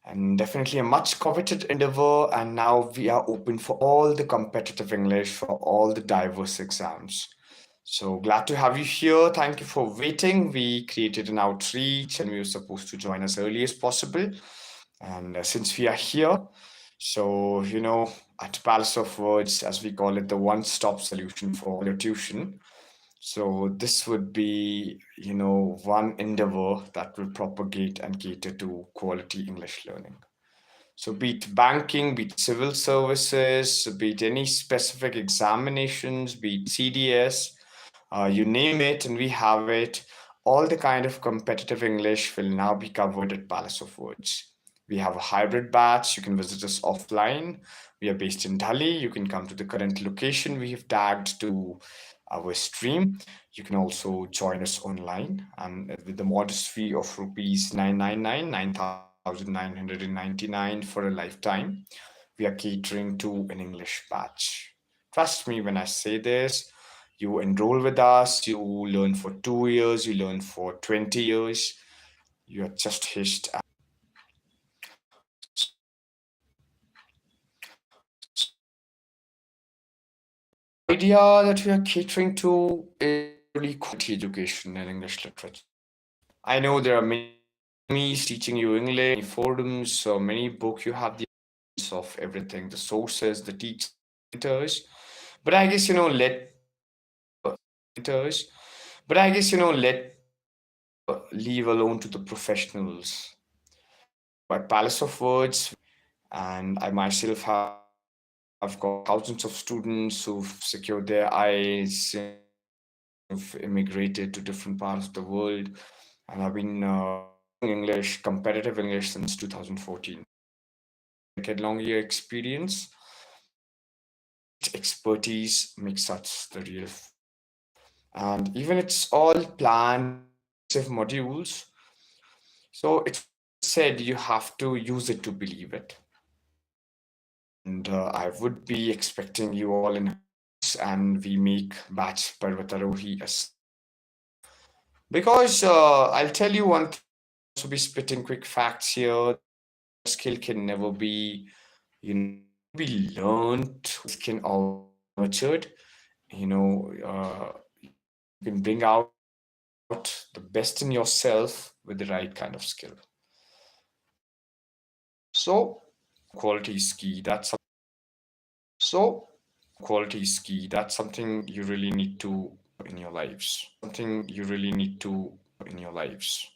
and definitely a much coveted endeavor. And now we are open for all the competitive English for all the diverse exams. So glad to have you here. Thank you for waiting. We created an outreach and we were supposed to join as early as possible. And since we are here, so, at Palace of Words, as we call it, the one stop solution for all your tuition. So, this would be, one endeavor that will propagate and cater to quality English learning. So, be it banking, be it civil services, be it any specific examinations, be it CDS, you name it, and we have it. All the kind of competitive English will now be covered at Palace of Words. We have a hybrid batch. You can visit us offline. We are based in Delhi. You can come to the current location we have tagged to our stream. You can also join us online, and with the modest fee of rupees 999 for a lifetime, we are catering to an English batch. Trust me when I say this, you enroll with us, you learn for 2 years, you learn for 20 years, you are just hitched. The idea that we are catering to is really quality education and English literature. I know there are many teaching you English, many forums, so many books. You have the of everything, the sources, the teachers. But I guess teachers. But I guess let leave alone to the professionals. By Palace of Words, and I myself have got thousands of students who've secured their eyes, who've immigrated to different parts of the world, and I've been English, competitive English since 2014. Decade-long year experience, expertise makes such the real, and even it's all planned modules. So it's said you have to use it to believe it. And I would be expecting you all in, and we make batch Parvatarohi as, because I'll tell you one thing, to be spitting quick facts here. Skill can never be, be learned. It can all nurtured. You can bring out the best in yourself with the right kind of skill. So quality is key. So quality is key. That's something you really need to in your lives. Something you really need to in your lives.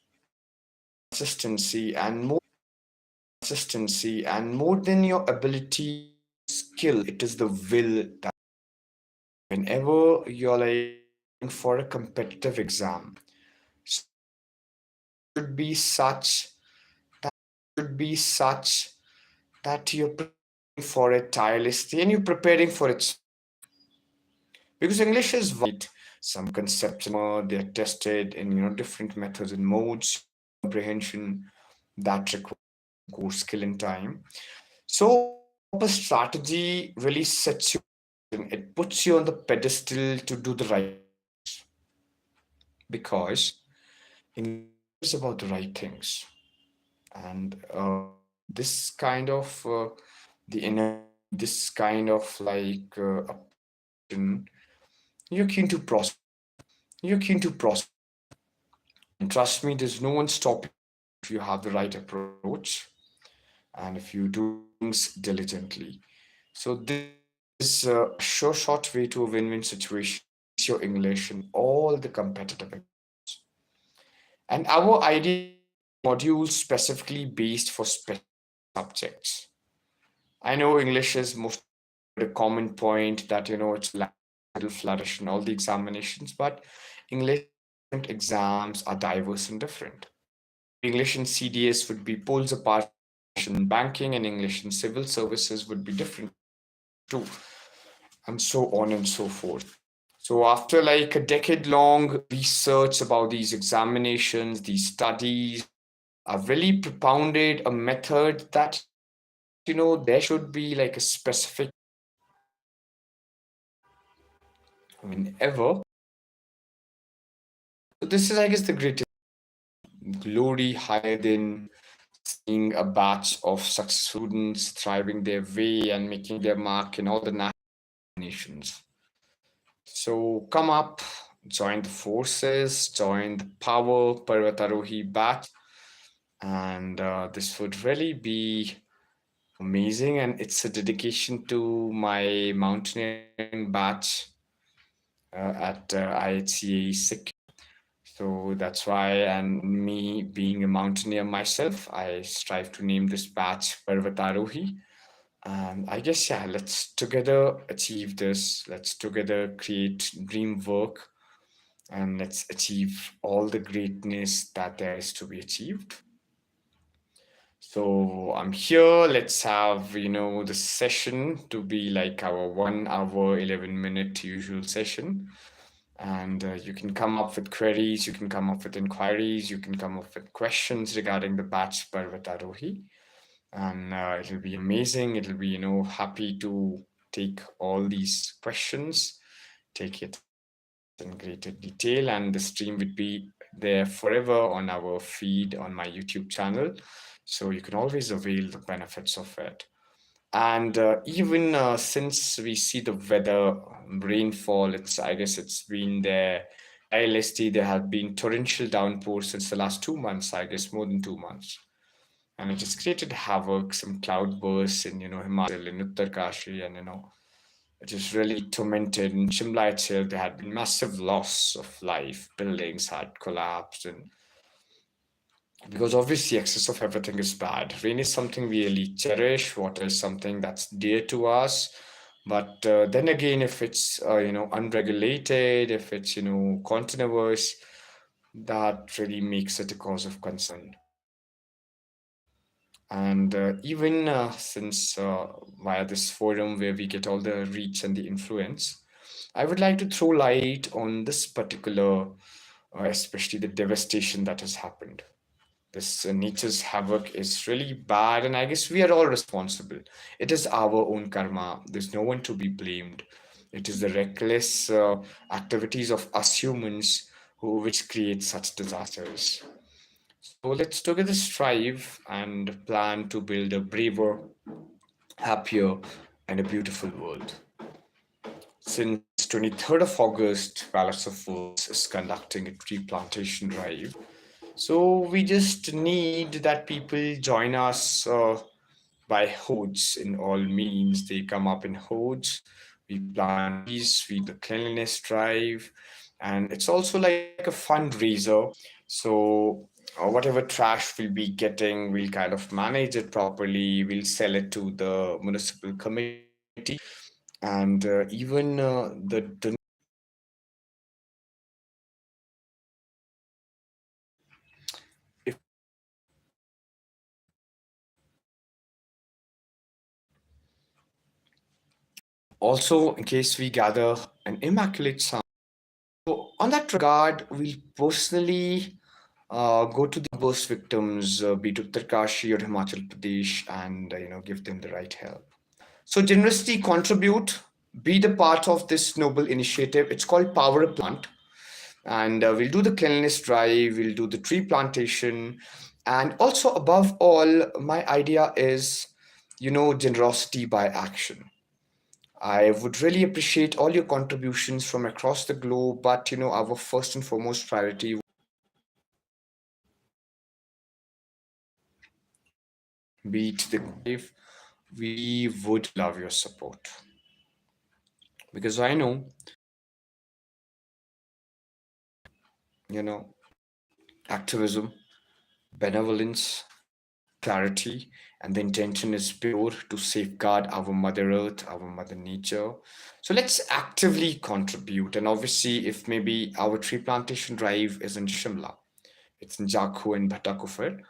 Consistency and more Consistency and more than your ability, skill, it is the will that whenever you're like for a competitive exam should be such should be such that you're preparing for it tirelessly and you're preparing for it, because English is wide. Some concepts they're tested in different methods and modes comprehension that require core skill and time. So proper strategy really sets you, it puts you on the pedestal to do the right, because English is about the right things. And this kind of the inner this kind of like you're keen to prosper, you're keen to prosper. And trust me, there's no one stopping if you have the right approach and if you do things diligently. So this is a sure short way to a win-win situation. Your English and all the competitive exams. And our idea modules specifically based for specific subjects. I know English is most a common point that it's little flourish in all the examinations, but English exams are diverse and different. English in CDS would be poles apart. In banking and English in civil services would be different too, and so on and so forth. So after like a decade long research about these examinations, these studies, I've really propounded a method that there should be like a specific whenever. So this is, I guess, the greatest glory higher than seeing a batch of successful students thriving their way and making their mark in all the nations. So come up, join the forces, join the power Parvatarohi Batch, and this would really be amazing. And it's a dedication to my mountaineering batch at IHCA Sikkim. So that's why, and me being a mountaineer myself, I strive to name this batch Parvatarohi. And I guess, yeah, let's together achieve this. Let's together create dream work and let's achieve all the greatness that there is to be achieved. So I'm here. Let's have, the session to be like our 1 hour, 11-minute usual session. And you can come up with queries, you can come up with inquiries, you can come up with questions regarding the batch Parvatarohi. And it'll be amazing. It'll be, happy to take all these questions, take it in greater detail, and the stream would be there forever on our feed on my YouTube channel. So you can always avail the benefits of it. And even since we see the weather, rainfall, I guess it's been there tirelessly. There have been torrential downpours since the last 2 months, I guess more than 2 months. And it just created havoc, some cloud bursts in, Himachal, in Uttarkashi, and, it is really tormented. In Shimla itself, there had been massive loss of life. Buildings had collapsed, and because obviously excess of everything is bad. Rain is something we really cherish. Water is something that's dear to us. But then again, if it's unregulated, if it's continuous, that really makes it a cause of concern. And even since via this forum where we get all the reach and the influence, I would like to throw light on this particular, especially the devastation that has happened. This nature's havoc is really bad, and I guess we are all responsible. It is our own karma. There's no one to be blamed. It is the reckless activities of us humans which create such disasters. So let's together strive and plan to build a braver, happier, and a beautiful world. Since 23rd of August, Palace of Words is conducting a tree plantation drive. So we just need that people join us by hordes in all means. They come up in hordes. We plant trees, we do the cleanliness drive, and it's also like a fundraiser. So whatever trash we'll be getting, we'll kind of manage it properly. We'll sell it to the municipal committee, and even the if also in case we gather an immaculate sound. So on that regard, we'll personally go to the burst victims, be it Uttarkashi or Himachal Pradesh, and give them the right help. So generously contribute, be the part of this noble initiative. It's called Power Plant, and we'll do the cleanliness drive, we'll do the tree plantation, and also above all, my idea is, generosity by action. I would really appreciate all your contributions from across the globe, but our first and foremost priority, be it the if we would love your support because I know, activism, benevolence, clarity, and the intention is pure to safeguard our Mother Earth, our Mother Nature. So let's actively contribute. And obviously, if maybe our tree plantation drive is in Shimla, it's in Jakhu and Bhatakufar.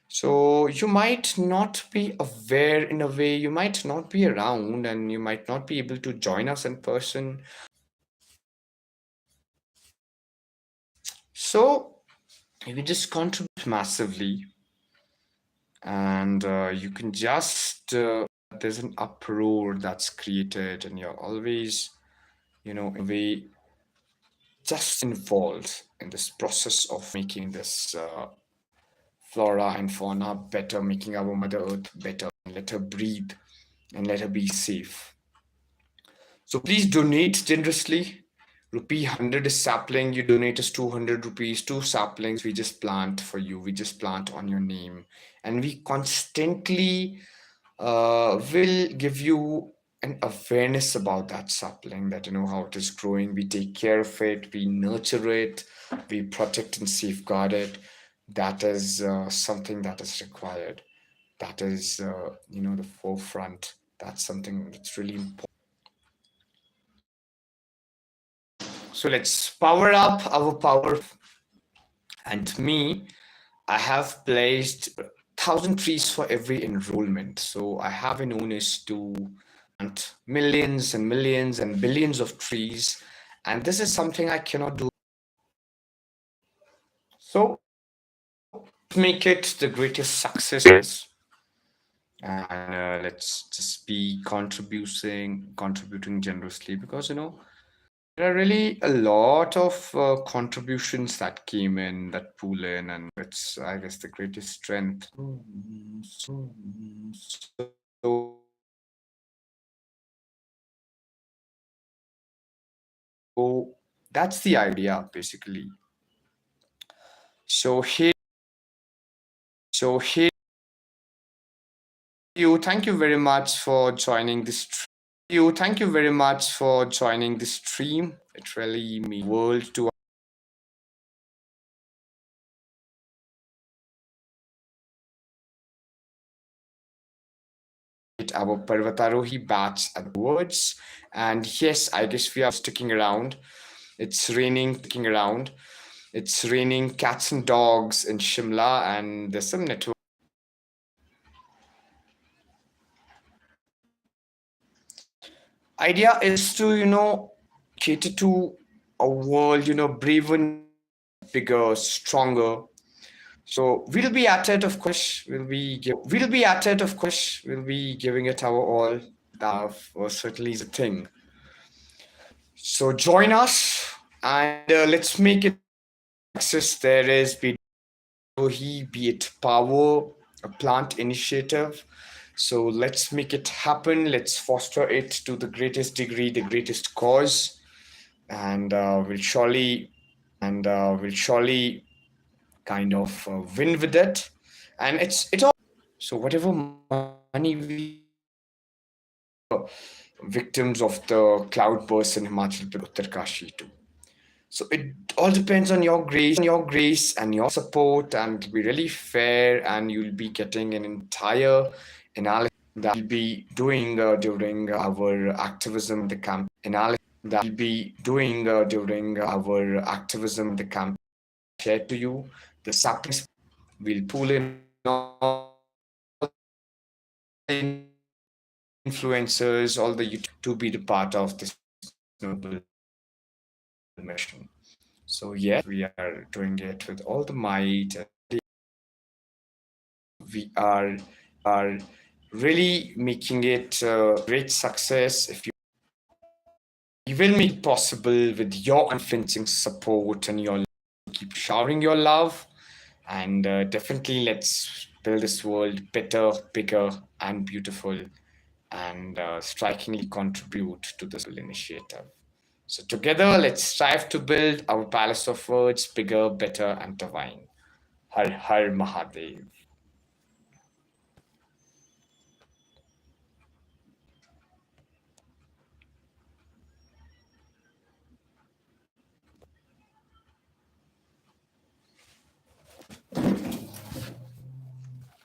So you might not be aware in a way, you might not be around, and you might not be able to join us in person. So you just contribute massively, and you can just there's an uproar that's created, and you're always, in a way, just involved in this process of making this flora and fauna better, making our Mother Earth better, and let her breathe and let her be safe. So please donate generously. Rupee 100 is sapling. You donate us 200 rupees, two saplings. We just plant for you. We just plant on your name. And we constantly will give you an awareness about that sapling, that you know how it is growing. We take care of it, we nurture it, we protect and safeguard it. That is something that is required. That is, the forefront. That's something that's really important. So let's power up our power. And me, I have placed 1,000 trees for every enrollment. So I have an onus to plant millions and millions and billions of trees. And this is something I cannot do. So make it the greatest success is. And let's just be contributing generously, because there are really a lot of contributions that came in, that pool in, and it's, I guess, the greatest strength. So that's the idea, basically. So here, so here, thank you very much for joining this. Thank you very much for joining this stream. It really means the world to our Parvatarohi batch at the words. And yes, I guess we are sticking around. It's raining cats and dogs in Shimla, and there's some network. Idea is to, cater to a world, braver, bigger, stronger. So we'll be at it, of course. We'll be giving it our all. That certainly is a thing. So join us, and let's make it access. There is be it Power, a plant initiative. So let's make it happen. Let's foster it to the greatest degree, the greatest cause, and we'll surely kind of win with it. And it all. So whatever money we victims of the cloudburst in Himachal Pradesh, Uttarkashi too. So it all depends on your grace and your support, and it'll be really fair, and you'll be getting an entire analysis that we'll be doing during our activism the camp analysis that we'll be doing during our activism the camp share to you the saplings. We'll pull in all the influencers, all the YouTube to be the part of this noble mission. So yes, we are doing it with all the might. We are really making it a great success. If you will make it possible with your unflinching support and your keep showering your love, and definitely let's build this world better, bigger, and beautiful, and strikingly contribute to this initiative. So together, let's strive to build our palace of words bigger, better, and divine. Har Har Mahadev.